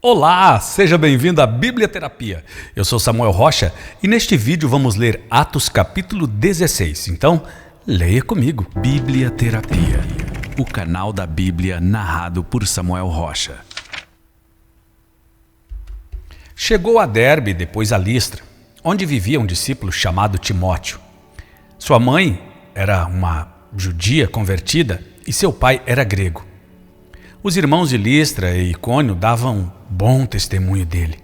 Olá, seja bem-vindo à Biblioterapia. Eu sou Samuel Rocha e neste vídeo vamos ler Atos capítulo 16. Então, leia comigo. Biblioterapia, o canal da Bíblia narrado por Samuel Rocha. Chegou a Derbe, depois a Listra, onde vivia um discípulo chamado Timóteo. Sua mãe era uma judia convertida e seu pai era grego. Os irmãos de Listra e Icônio davam bom testemunho dele.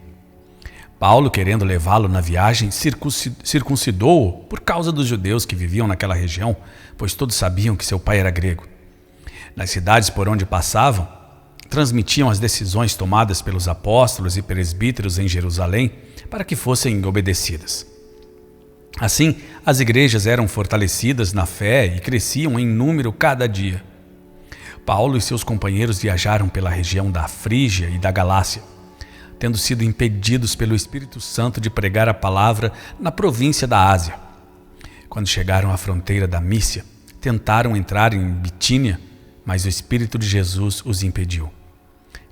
Paulo, querendo levá-lo na viagem, circuncidou-o por causa dos judeus que viviam naquela região, pois todos sabiam que seu pai era grego. Nas cidades por onde passavam, transmitiam as decisões tomadas pelos apóstolos e presbíteros em Jerusalém para que fossem obedecidas. Assim, as igrejas eram fortalecidas na fé e cresciam em número cada dia. Paulo e seus companheiros viajaram pela região da Frígia e da Galácia, tendo sido impedidos pelo Espírito Santo de pregar a palavra na província da Ásia. Quando chegaram à fronteira da Mícia, tentaram entrar em Bitínia, mas o Espírito de Jesus os impediu.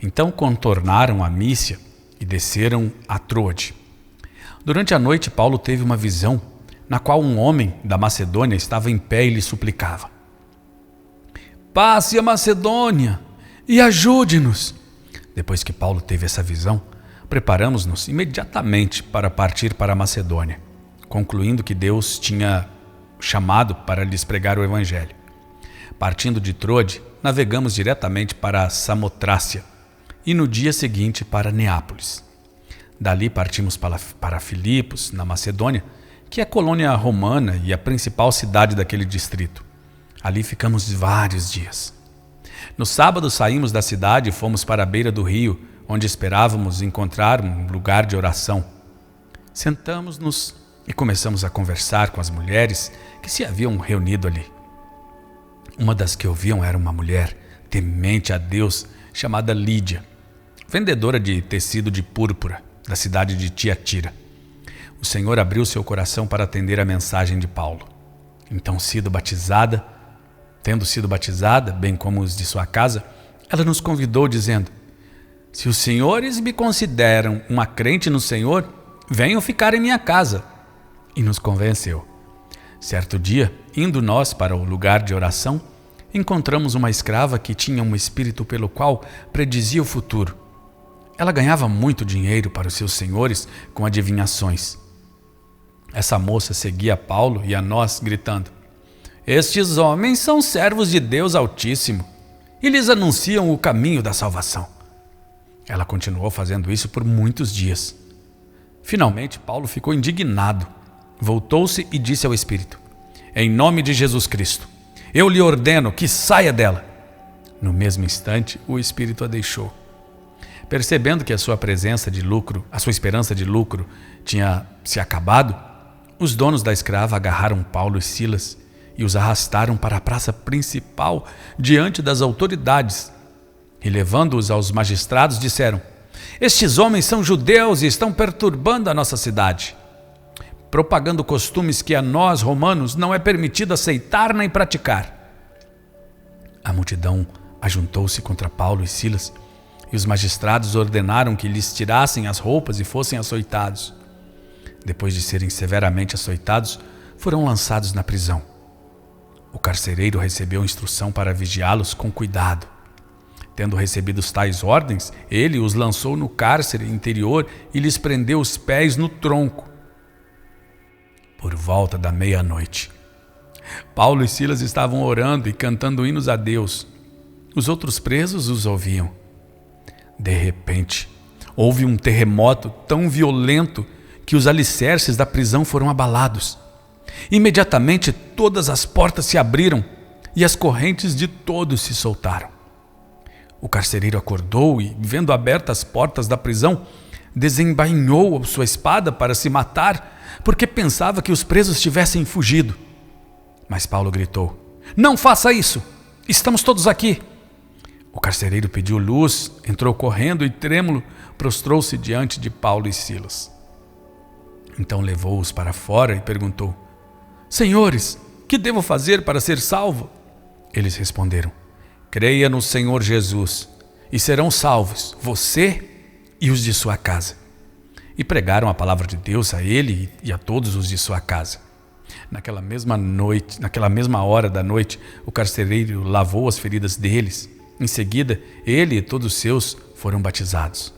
Então contornaram a Mícia e desceram a Troade. Durante a noite, Paulo teve uma visão, na qual um homem da Macedônia estava em pé e lhe suplicava: "Passe a Macedônia e ajude-nos." Depois que Paulo teve essa visão, preparamos-nos imediatamente para partir para a Macedônia, concluindo que Deus tinha chamado para lhes pregar o Evangelho. Partindo de Troade, navegamos diretamente para Samotrácia e no dia seguinte para Neápolis. Dali partimos para Filipos, na Macedônia, que é a colônia romana e a principal cidade daquele distrito. Ali ficamos vários dias. No sábado saímos da cidade e fomos para a beira do rio, onde esperávamos encontrar um lugar de oração. Sentamos-nos e começamos a conversar com as mulheres que se haviam reunido ali. Uma das que ouviam era uma mulher temente a Deus chamada Lídia, vendedora de tecido de púrpura da cidade de Tiatira. O Senhor abriu seu coração para atender a mensagem de Paulo. Então, tendo sido batizada, bem como os de sua casa, ela nos convidou dizendo: "Se os senhores me consideram uma crente no Senhor, venham ficar em minha casa." E nos convenceu. Certo dia, indo nós para o lugar de oração, encontramos uma escrava que tinha um espírito pelo qual predizia o futuro. Ela ganhava muito dinheiro para os seus senhores com adivinhações. Essa moça seguia Paulo e a nós, gritando: "Estes homens são servos de Deus Altíssimo e lhes anunciam o caminho da salvação." Ela continuou fazendo isso por muitos dias. Finalmente, Paulo ficou indignado. Voltou-se e disse ao Espírito: "Em nome de Jesus Cristo, eu lhe ordeno que saia dela." No mesmo instante, o Espírito a deixou. Percebendo que a sua esperança de lucro tinha se acabado, os donos da escrava agarraram Paulo e Silas e os arrastaram para a praça principal diante das autoridades. E levando-os aos magistrados, disseram: "Estes homens são judeus e estão perturbando a nossa cidade, propagando costumes que a nós, romanos, não é permitido aceitar nem praticar." A multidão ajuntou-se contra Paulo e Silas, e os magistrados ordenaram que lhes tirassem as roupas e fossem açoitados. Depois de serem severamente açoitados, foram lançados na prisão. O carcereiro recebeu instrução para vigiá-los com cuidado. Tendo recebido tais ordens, ele os lançou no cárcere interior e lhes prendeu os pés no tronco. Por volta da meia-noite, Paulo e Silas estavam orando e cantando hinos a Deus. Os outros presos os ouviam. De repente, houve um terremoto tão violento que os alicerces da prisão foram abalados. Imediatamente todas as portas se abriram e as correntes de todos se soltaram. O carcereiro acordou e, vendo abertas as portas da prisão, desembainhou sua espada para se matar, porque pensava que os presos tivessem fugido. Mas Paulo gritou: "Não faça isso! Estamos todos aqui!" O carcereiro pediu luz, entrou correndo e, trêmulo, prostrou-se diante de Paulo e Silas. Então levou-os para fora e perguntou: "Senhores, que devo fazer para ser salvo?" Eles responderam: "Creia no Senhor Jesus e serão salvos, você e os de sua casa. E pregaram a palavra de Deus a ele e a todos os de sua casa. Naquela mesma hora da noite, o carcereiro lavou as feridas deles. Em seguida, ele e todos os seus foram batizados.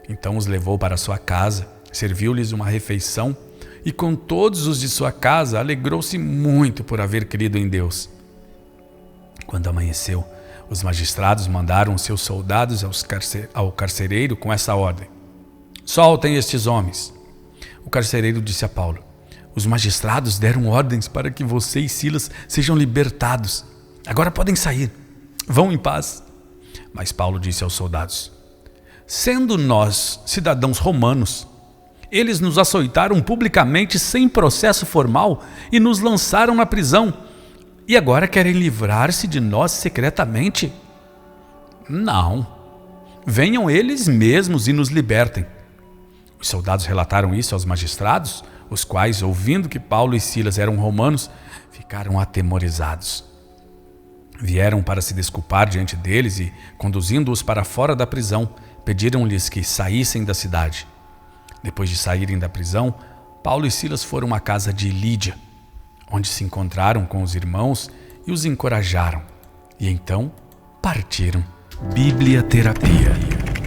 Então os levou para sua casa, serviu-lhes uma refeição e com todos os de sua casa alegrou-se muito por haver crido em Deus. Quando amanheceu, os magistrados mandaram seus soldados ao carcereiro com essa ordem: soltem estes homens. O carcereiro disse a Paulo: os magistrados deram ordens para que você e Silas sejam libertados. Agora podem sair. Vão em paz. Mas Paulo disse aos soldados: sendo nós cidadãos romanos, eles nos açoitaram publicamente sem processo formal e nos lançaram na prisão. E agora querem livrar-se de nós secretamente? Não. Venham eles mesmos e nos libertem. Os soldados relataram isso aos magistrados, os quais, ouvindo que Paulo e Silas eram romanos, ficaram atemorizados. Vieram para se desculpar diante deles e, conduzindo-os para fora da prisão, pediram-lhes que saíssem da cidade. Depois de saírem da prisão, Paulo e Silas foram à casa de Lídia, onde se encontraram com os irmãos e os encorajaram. E então partiram. Bíblia Terapia,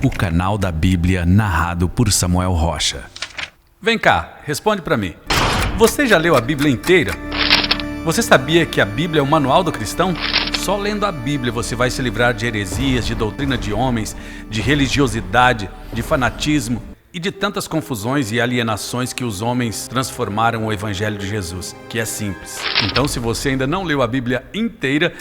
o canal da Bíblia narrado por Samuel Rocha. Vem cá, responde para mim. Você já leu a Bíblia inteira? Você sabia que a Bíblia é o manual do cristão? Só lendo a Bíblia você vai se livrar de heresias, de doutrina de homens, de religiosidade, de fanatismo e de tantas confusões e alienações que os homens transformaram o Evangelho de Jesus, que é simples. Então, se você ainda não leu a Bíblia inteira,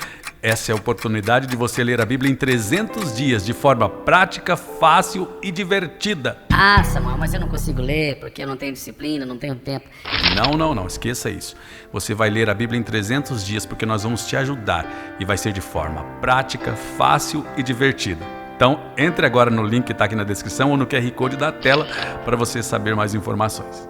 essa é a oportunidade de você ler a Bíblia em 300 dias, de forma prática, fácil e divertida. Ah, Samuel, mas eu não consigo ler porque eu não tenho disciplina, não tenho tempo. Não, esqueça isso. Você vai ler a Bíblia em 300 dias porque nós vamos te ajudar e vai ser de forma prática, fácil e divertida. Então, entre agora no link que está aqui na descrição ou no QR Code da tela para você saber mais informações.